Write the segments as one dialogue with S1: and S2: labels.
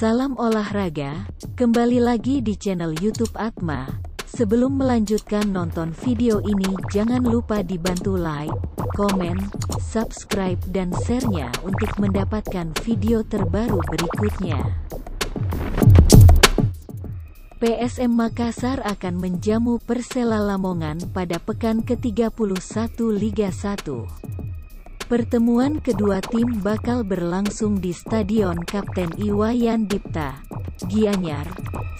S1: Salam olahraga, kembali lagi di channel YouTube Atma. Sebelum melanjutkan nonton video ini, jangan lupa dibantu like, komen, subscribe dan share-nya untuk mendapatkan video terbaru berikutnya. PSM Makassar akan menjamu Persela Lamongan pada pekan ke-31 Liga 1. Pertemuan kedua tim bakal berlangsung di Stadion Kapten Iwayan Dipta, Gianyar,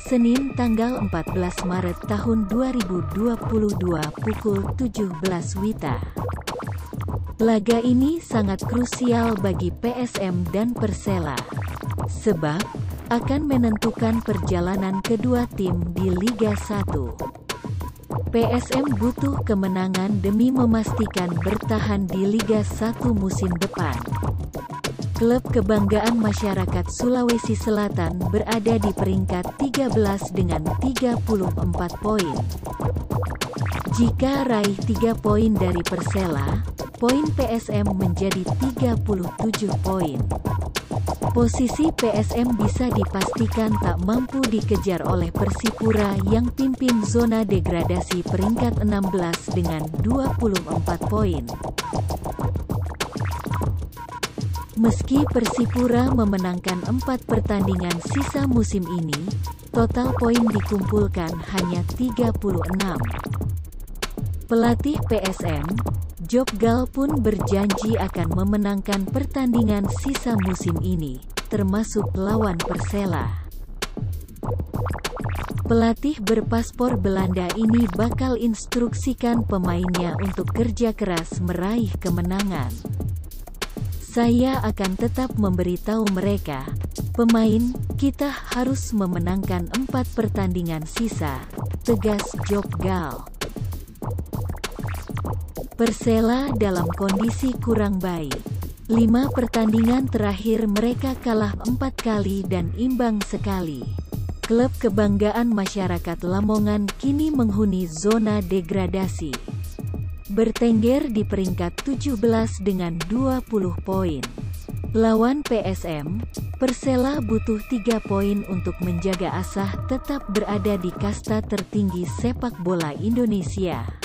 S1: Senin tanggal 14 Maret tahun 2022 pukul 17 WITA. Laga ini sangat krusial bagi PSM dan Persela, sebab akan menentukan perjalanan kedua tim di Liga 1. PSM butuh kemenangan demi memastikan bertahan di Liga 1 musim depan. Klub kebanggaan masyarakat Sulawesi Selatan berada di peringkat 13 dengan 34 poin. Jika raih 3 poin dari Persela, poin PSM menjadi 37 poin. Posisi PSM bisa dipastikan tak mampu dikejar oleh Persipura yang pimpin zona degradasi peringkat 16 dengan 24 poin. Meski Persipura memenangkan 4 pertandingan sisa musim ini, total poin dikumpulkan hanya 36. Pelatih PSM, Jokgal pun berjanji akan memenangkan pertandingan sisa musim ini, termasuk lawan Persela. Pelatih berpaspor Belanda ini bakal instruksikan pemainnya untuk kerja keras meraih kemenangan. Saya akan tetap memberitahu mereka, pemain, kita harus memenangkan 4 pertandingan sisa, tegas Jokgal. Persela dalam kondisi kurang baik. 5 pertandingan terakhir mereka kalah 4 kali dan imbang sekali. Klub kebanggaan masyarakat Lamongan kini menghuni zona degradasi, bertengger di peringkat 17 dengan 20 poin. Lawan PSM, Persela butuh 3 poin untuk menjaga asah tetap berada di kasta tertinggi sepak bola Indonesia.